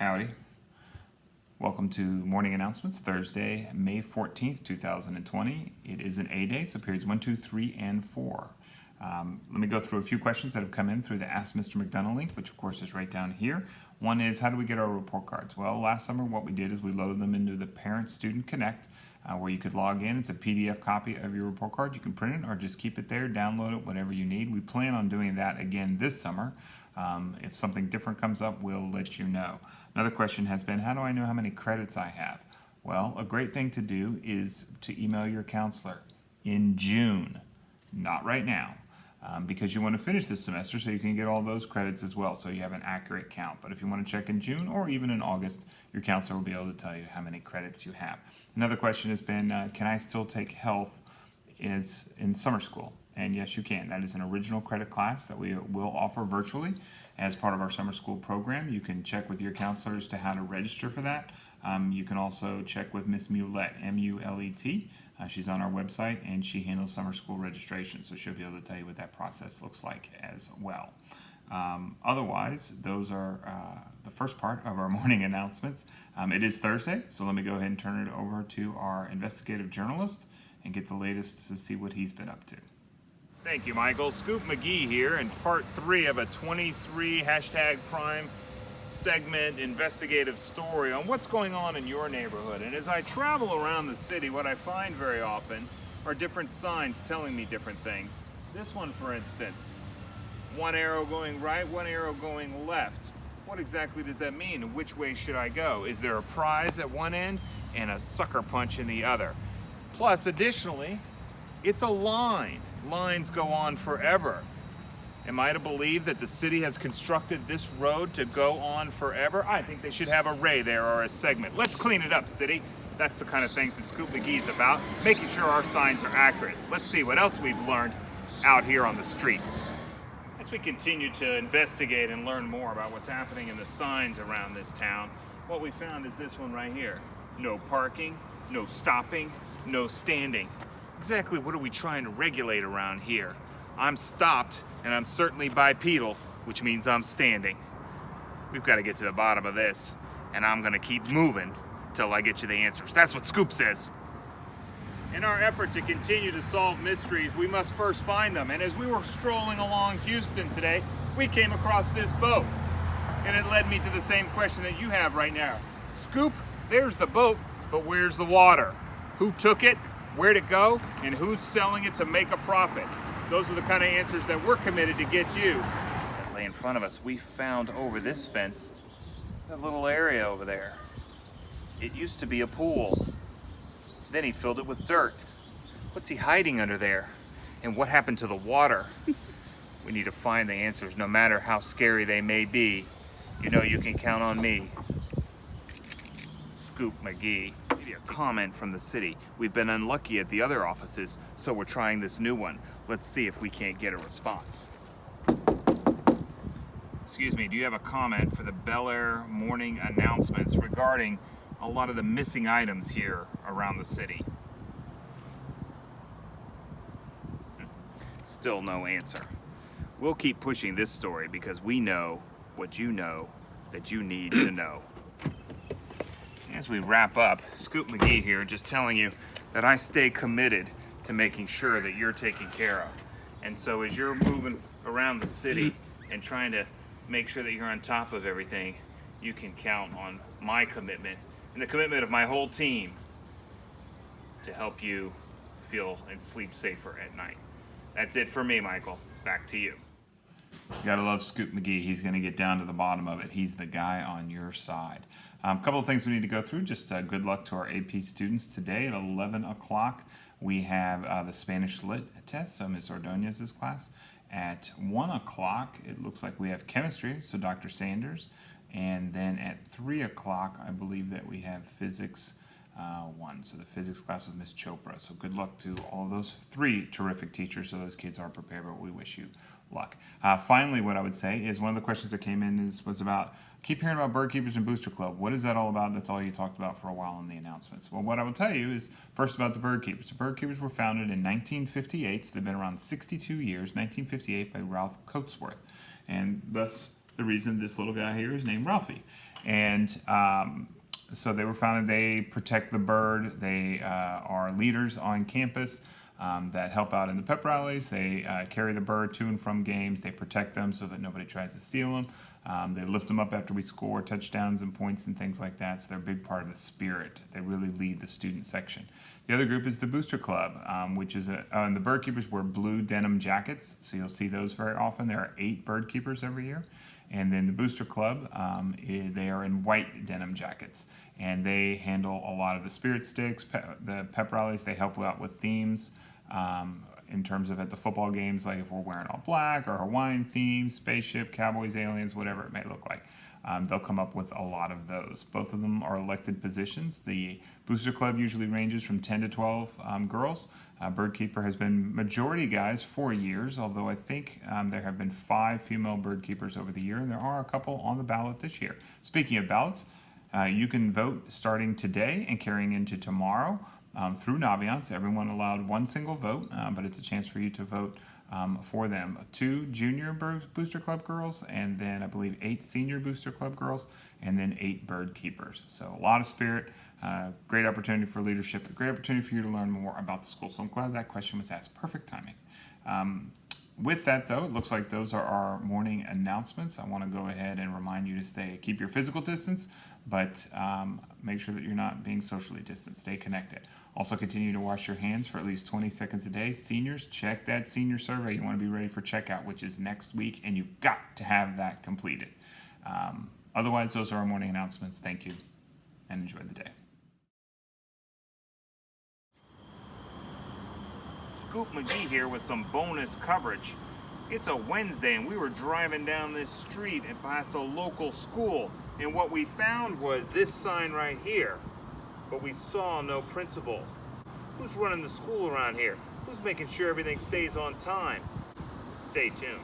Howdy. Welcome to Morning Announcements, Thursday, May 14th, 2020. It is an A day, so periods 1, 2, 3, and 4. Let me go through a few questions that have come in through the Ask Mr. McDonough link, which of course is right down here. One is, how do we get our report cards? Well, last summer what we did is we loaded them into the Parent Student Connect, where you could log in. It's a PDF copy of your report card. You can print it or just keep it there, download it, whatever you need. We plan on doing that again this summer. If something different comes up, we'll let you know. Another question has been, how do I know how many credits I have? Well, a great thing to do is to email your counselor in June, not right now, because you want to finish this semester so you can get all those credits as well, so you have an accurate count. But if you want to check in June or even in August, your counselor will be able to tell you how many credits you have. Another question has been, can I still take health in summer school? And yes, you can. That is an original credit class that we will offer virtually as part of our summer school program. You can check with your counselors to how to register for that. You can also check with Miss Mulette, M-U-L-E-T. She's on our website, and she handles summer school registration, so she'll be able to tell you what that process looks like as well. Otherwise, those are the first part of our morning announcements. It is Thursday, so let me go ahead and turn it over to our investigative journalist and get the latest to see what he's been up to. Thank you, Michael. Scoop McGee here in part 3 of a 23 #Prime segment investigative story on what's going on in your neighborhood. And as I travel around the city, what I find very often are different signs telling me different things. This one, for instance, one arrow going right, one arrow going left. What exactly does that mean, and which way should I go? Is there a prize at one end and a sucker punch in the other? Plus, additionally, it's a line. Lines go on forever. Am I to believe that the city has constructed this road to go on forever? I think they should have a ray there or a segment. Let's clean it up, city. That's the kind of things that Scoop McGee's about, making sure our signs are accurate. Let's see what else we've learned out here on the streets. As we continue to investigate and learn more about what's happening in the signs around this town, what we found is this one right here. No parking, no stopping, no standing. Exactly what are we trying to regulate around here? I'm stopped, and I'm certainly bipedal, which means I'm standing. We've got to get to the bottom of this, and I'm going to keep moving till I get you the answers. That's what Scoop says. In our effort to continue to solve mysteries, we must first find them. And as we were strolling along Houston today, we came across this boat. And it led me to the same question that you have right now. Scoop, there's the boat, but where's the water? Who took it? Where'd it go, and who's selling it to make a profit? Those are the kind of answers that we're committed to get you. That lay in front of us, we found over this fence, that little area over there. It used to be a pool. Then he filled it with dirt. What's he hiding under there? And what happened to the water? We need to find the answers, no matter how scary they may be. You know you can count on me. Scoop McGee. Maybe a comment from the city. We've been unlucky at the other offices, so we're trying this new one. Let's see if we can't get a response. Excuse me, do you have a comment for the Bellaire morning announcements regarding a lot of the missing items here around the city? Still no answer. We'll keep pushing this story because we know what you know that you need to know. As we wrap up, Scoop McGee here, just telling you that I stay committed to making sure that you're taken care of. And so as you're moving around the city and trying to make sure that you're on top of everything, you can count on my commitment and the commitment of my whole team to help you feel and sleep safer at night. That's it for me, Michael. Back to you. You gotta love Scoop McGee. He's gonna get down to the bottom of it. He's the guy on your side. A couple of things we need to go through. Just good luck to our AP students today at 11 o'clock. We have the Spanish Lit test, so Ms. Ordonez's class. At 1 o'clock, it looks like we have chemistry, so Dr. Sanders. And then at 3 o'clock, I believe that we have physics 1. So the physics class with Ms. Chopra. So good luck to all of those 3 terrific teachers, so those kids are prepared, but we wish you luck. Finally, what I would say is one of the questions that came in was about, keep hearing about Bird Keepers and Booster Club. What is that all about? That's all you talked about for a while in the announcements. Well, what I will tell you is first about the Bird Keepers. The Bird Keepers were founded in 1958, so they've been around 62 years, 1958 by Ralph Coatsworth. And thus the reason this little guy here is named Ralphie. And so they were founded, they protect the bird. They are leaders on campus that help out in the pep rallies. They carry the bird to and from games. They protect them so that nobody tries to steal them. They lift them up after we score touchdowns and points and things like that. So they're a big part of the spirit. They really lead the student section. The other group is the Booster Club, which is and the bird keepers wear blue denim jackets. So you'll see those very often. There are 8 bird keepers every year. And then the Booster Club, they are in white denim jackets. And they handle a lot of the spirit sticks, the pep rallies. They help out with themes. In terms of at the football games, like if we're wearing all black or Hawaiian themes, spaceship, cowboys, aliens, whatever it may look like. They'll come up with a lot of those. Both of them are elected positions. The Booster Club usually ranges from 10 to 12 girls. Birdkeeper has been majority guys for years, although I think there have been 5 female bird keepers over the year, and there are a couple on the ballot this year. Speaking of ballots, you can vote starting today and carrying into tomorrow. Through Naviance, everyone allowed 1 single vote, but it's a chance for you to vote for them. 2 junior Booster Club girls, and then I believe 8 senior Booster Club girls, and then 8 bird keepers. So a lot of spirit, great opportunity for leadership, a great opportunity for you to learn more about the school. So I'm glad that question was asked. Perfect timing. With that, though, it looks like those are our morning announcements. I want to go ahead and remind you to keep your physical distance, but make sure that you're not being socially distant. Stay connected. Also, continue to wash your hands for at least 20 seconds a day. Seniors, check that senior survey. You want to be ready for checkout, which is next week, and you've got to have that completed. Otherwise, those are our morning announcements. Thank you, and enjoy the day. Scoop McGee here with some bonus coverage. It's a Wednesday and we were driving down this street and past a local school, and what we found was this sign right here, but we saw no principal. Who's running the school around here? Who's making sure everything stays on time? Stay tuned.